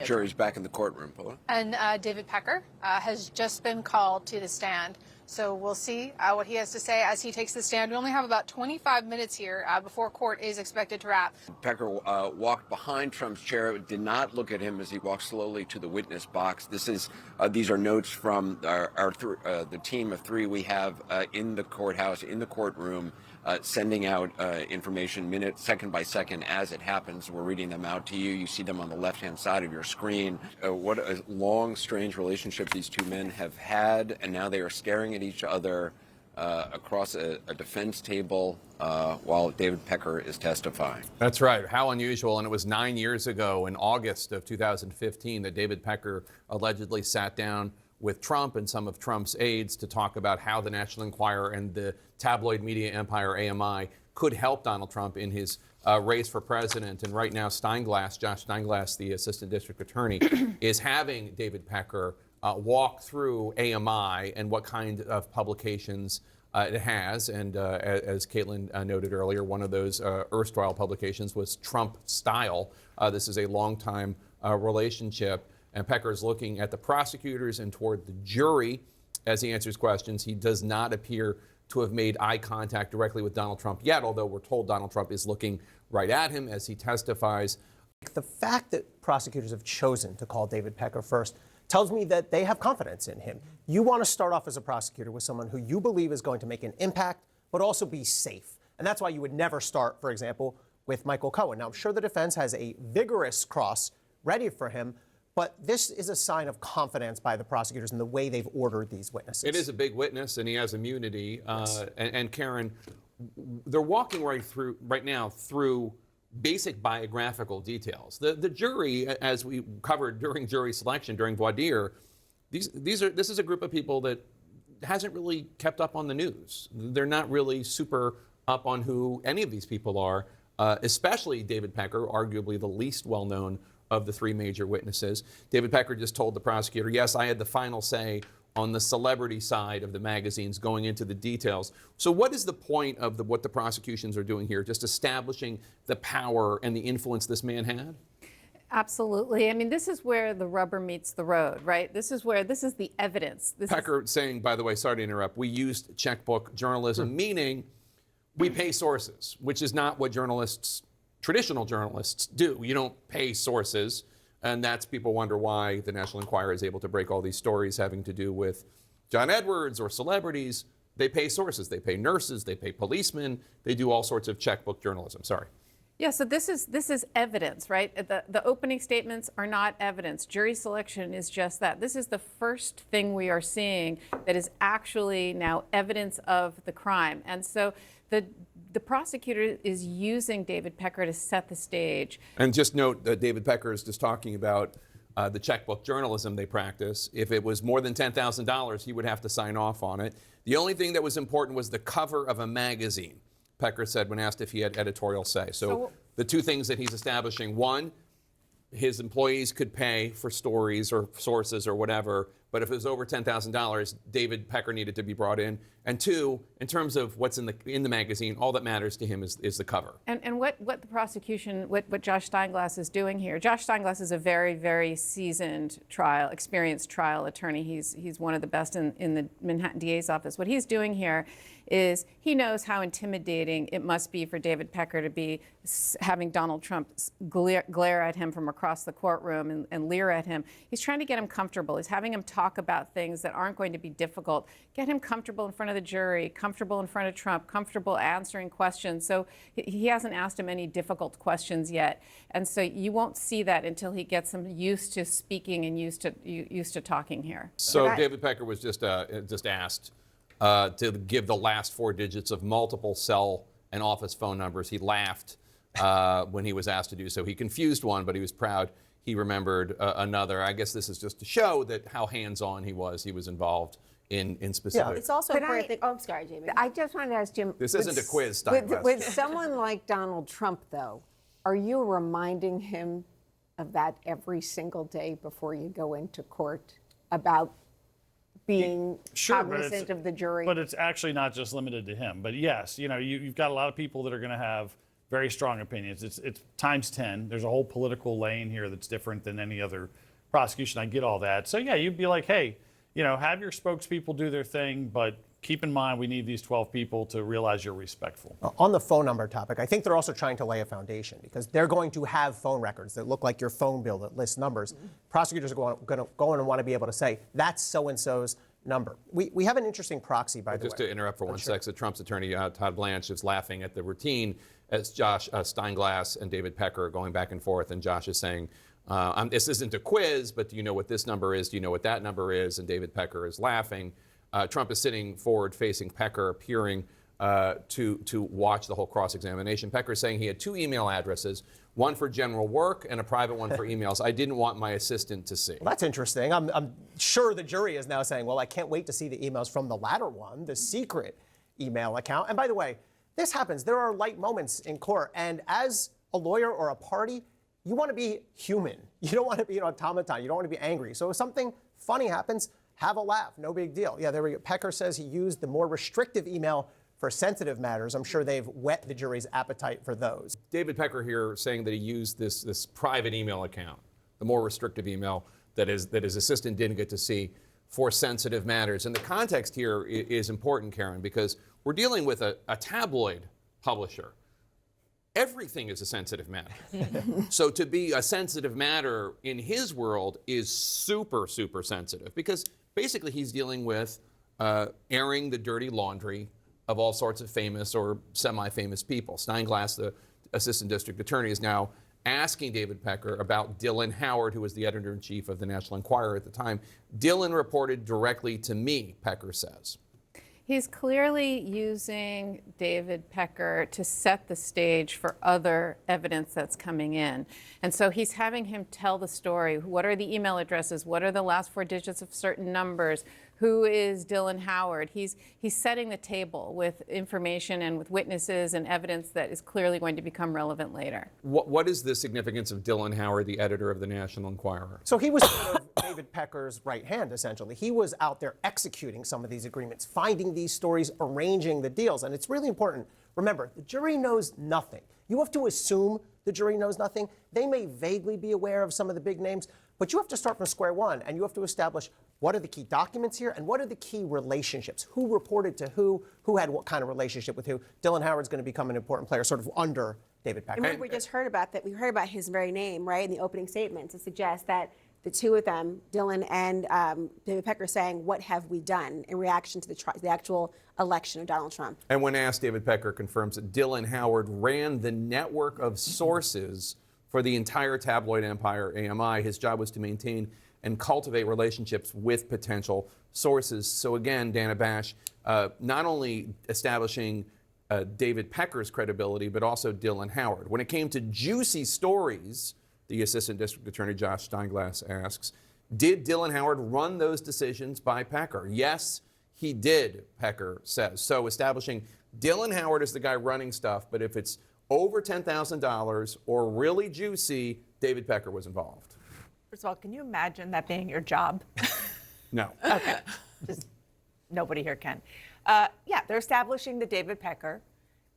jury's back in the courtroom, Paula. And David Pecker has just been called to the stand. So we'll see what he has to say as he takes the stand. We only have about 25 minutes here before court is expected to wrap. Pecker walked behind Trump's chair, did not look at him as he walked slowly to the witness box. These are notes from the team of three we have in the courthouse, in the courtroom, sending out information second by second as it happens. We're reading them out to you. You see them on the left-hand side of your screen. What a long, strange relationship these two men have had, and now they are staring at each other across a defense table while David Pecker is testifying. That's right. How unusual. And it was 9 years ago in August of 2015 that David Pecker allegedly sat down with Trump and some of Trump's aides to talk about how the National Enquirer and the tabloid media empire AMI could help Donald Trump in his race for president. And right now, Josh Steinglass, the assistant district attorney, is having David Pecker walk through AMI and what kind of publications it has. And as Caitlin noted earlier, one of those erstwhile publications was Trump Style. This is a long-time relationship. And Pecker is looking at the prosecutors and toward the jury as he answers questions. He does not appear to have made eye contact directly with Donald Trump yet, although we're told Donald Trump is looking right at him as he testifies. The fact that prosecutors have chosen to call David Pecker first tells me that they have confidence in him. You want to start off as a prosecutor with someone who you believe is going to make an impact, but also be safe. And that's why you would never start, for example, with Michael Cohen. Now, I'm sure the defense has a vigorous cross ready for him, but this is a sign of confidence by the prosecutors in the way they've ordered these witnesses. It is a big witness, and he has immunity. Yes. And Karen, they're walking right now through basic biographical details. The jury, as we covered during jury selection, during voir dire, this is a group of people that hasn't really kept up on the news. They're not really super up on who any of these people are, especially David Pecker, arguably the least well-known of the three major witnesses. David Pecker just told the prosecutor, yes, I had the final say on the celebrity side of the magazines, going into the details. So what is the point of what the prosecutions are doing here? Just establishing the power and the influence this man had? Absolutely. I mean, this is where the rubber meets the road, right? This is the evidence. Pecker saying, by the way, sorry to interrupt, we used checkbook journalism, meaning we pay sources, which is not what traditional journalists do. You don't pay sources, and that's people wonder why the National Enquirer is able to break all these stories having to do with John Edwards or celebrities. They pay sources. They pay nurses. They pay policemen. They do all sorts of checkbook journalism. Sorry. Yeah, so this is evidence, right? The opening statements are not evidence. Jury selection is just that. This is the first thing we are seeing that is actually now evidence of the crime. And so the prosecutor is using David Pecker to set the stage. And just note that David Pecker is just talking about the checkbook journalism they practice. If it was more than $10,000, he would have to sign off on it. The only thing that was important was the cover of a magazine, Pecker said when asked if he had editorial say. So the two things that he's establishing, one, his employees could pay for stories or sources or whatever, but if it was over $10,000, David Pecker needed to be brought in. And two, in terms of what's in the magazine, all that matters to him is the cover. And what the prosecution, what Josh Steinglass is doing here, Josh Steinglass is a very, very seasoned experienced trial attorney. He's one of the best in the Manhattan DA's office. What he's doing here is he knows how intimidating it must be for David Pecker to be having Donald Trump glare at him from across the courtroom and leer at him. He's trying to get him comfortable. He's having him talk about things that aren't going to be difficult. Get him comfortable in front of the jury, comfortable in front of Trump, comfortable answering questions. So he hasn't asked him any difficult questions yet. And so you won't see that until he gets him used to speaking and used to talking here. So David Pecker was just asked to give the last four digits of multiple cell and office phone numbers. He laughed when he was asked to do so. He confused one, but he was proud he remembered another. I guess this is just to show that how hands-on he was. He was involved in specific. Yeah. It's also important that, I'm sorry, Jamie. I just wanted to ask Jim. This isn't a quiz, Steinglass. With someone like Donald Trump, though, are you reminding him of that every single day before you go into court about being cognizant of the jury? But it's actually not just limited to him. But yes, you've got a lot of people that are going to have very strong opinions. It's times 10. There's a whole political lane here that's different than any other prosecution. I get all that. So yeah, you'd be like, hey, have your spokespeople do their thing, but keep in mind we need these 12 people to realize you're respectful. On the phone number topic, I think they're also trying to lay a foundation because they're going to have phone records that look like your phone bill that lists numbers. Prosecutors are going to go in and want to be able to say, that's so-and-so's number. We have an interesting proxy, by the way. Just to interrupt for one sec, so Trump's attorney, Todd Blanche, is laughing at the routine as Josh Steinglass and David Pecker are going back and forth, and Josh is saying, this isn't a quiz, but do you know what this number is? Do you know what that number is? And David Pecker is laughing. Trump is sitting forward facing Pecker, appearing to watch the whole cross-examination. Pecker is saying he had 2 email addresses, one for general work and a private one for emails. I didn't want my assistant to see. Well, that's interesting. I'm sure the jury is now saying, well, I can't wait to see the emails from the latter one, the secret email account. And by the way, this happens. There are light moments in court. And as a lawyer or a party, you want to be human. You don't want to be an automaton. You don't want to be angry. So if something funny happens, have a laugh. No big deal. Yeah, there we go. Pecker says he used the more restrictive email for sensitive matters. I'm sure they've whet the jury's appetite for those. David Pecker here saying that he used this private email account, the more restrictive email that his assistant didn't get to see, for sensitive matters. And the context here is important, Karen, because we're dealing with a tabloid publisher. Everything is a sensitive matter. So to be a sensitive matter in his world is super, super sensitive because basically he's dealing with airing the dirty laundry of all sorts of famous or semi-famous people. Steinglass, the assistant district attorney, is now asking David Pecker about Dylan Howard, who was the editor-in-chief of the National Enquirer at the time. Dylan reported directly to me, Pecker says. He's clearly using David Pecker to set the stage for other evidence that's coming in. And so he's having him tell the story. What are the email addresses? What are the last 4 digits of certain numbers? Who is Dylan Howard? He's setting the table with information and with witnesses and evidence that is clearly going to become relevant later. What is the significance of Dylan Howard, the editor of the National Enquirer? So he was sort of David Pecker's right hand, essentially. He was out there executing some of these agreements, finding these stories, arranging the deals. And it's really important. Remember, the jury knows nothing. You have to assume the jury knows nothing. They may vaguely be aware of some of the big names, but you have to start from square one, and you have to establish what are the key documents here and what are the key relationships? Who reported to who had what kind of relationship with who? Dylan Howard's going to become an important player sort of under David Pecker. And we just heard about that. We heard about his very name, right, in the opening statement to suggest that the two of them, Dylan and David Pecker, saying, what have we done in reaction to the actual election of Donald Trump? And when asked, David Pecker confirms that Dylan Howard ran the network of sources for the entire tabloid empire, AMI. His job was to maintain and cultivate relationships with potential sources. So again, Dana Bash, not only establishing David Pecker's credibility, but also Dylan Howard. When it came to juicy stories, the Assistant District Attorney Josh Steinglass asks, did Dylan Howard run those decisions by Pecker? Yes, he did, Pecker says. So establishing Dylan Howard is the guy running stuff, but if it's over $10,000 or really juicy, David Pecker was involved. First of all, can you imagine that being your job? No. Okay. Just nobody here can. Yeah, they're establishing that David Pecker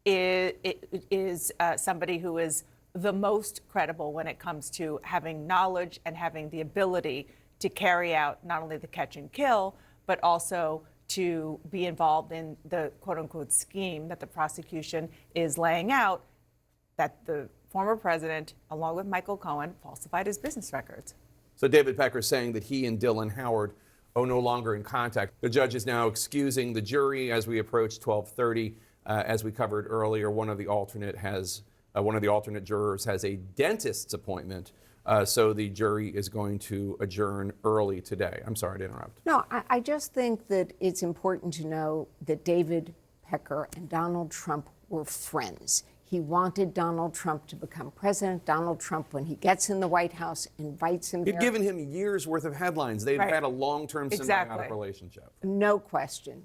is somebody who is the most credible when it comes to having knowledge and having the ability to carry out not only the catch and kill, but also to be involved in the quote-unquote scheme that the prosecution is laying out, that the former president, along with Michael Cohen, falsified his business records. So David Pecker saying that he and Dylan Howard are no longer in contact. The judge is now excusing the jury as we approach 12:30. As we covered earlier, one of the alternate jurors has a dentist's appointment, so the jury is going to adjourn early today. I'm sorry to interrupt. No, I just think that it's important to know that David Pecker and Donald Trump were friends. He wanted Donald Trump to become president. Donald Trump, when he gets in the White House, invites him He'd there. given him years worth of headlines. They've had a long-term symbiotic relationship. No question.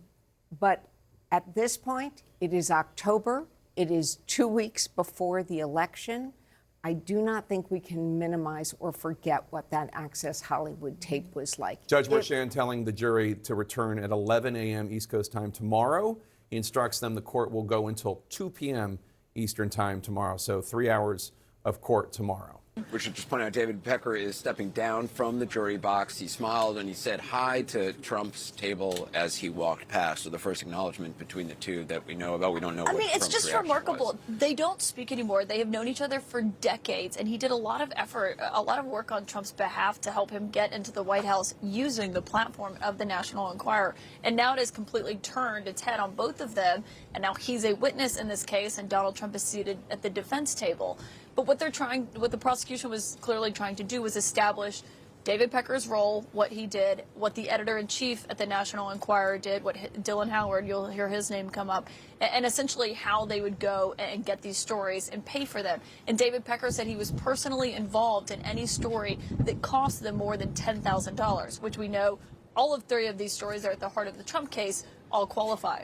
But at this point, it is October. It is 2 weeks before the election. I do not think we can minimize or forget what that Access Hollywood tape was like. Judge Merchan telling the jury to return at 11 a.m. East Coast time tomorrow. He instructs them the court will go until 2 p.m. Eastern time tomorrow. So 3 hours of court tomorrow. We should just point out David Pecker is stepping down from the jury box. He smiled and he said hi to Trump's table as he walked past. So the first acknowledgement between the two that we know about. We don't know. I what mean, it's Trump's just reaction remarkable. was. They don't speak anymore. They have known each other for decades, and he did a lot of effort, a lot of work on Trump's behalf to help him get into the White House using the platform of the National Enquirer. And now it has completely turned its head on both of them, and now he's a witness in this case, and Donald Trump is seated at the defense table. But what the prosecution was clearly trying to do was establish David Pecker's role, what he did, what the editor-in-chief at the National Enquirer did, what Dylan Howard, you'll hear his name come up, and essentially how they would go and get these stories and pay for them. And David Pecker said he was personally involved in any story that cost them more than $10,000, which we know all of three of these stories are at the heart of the Trump case, all qualify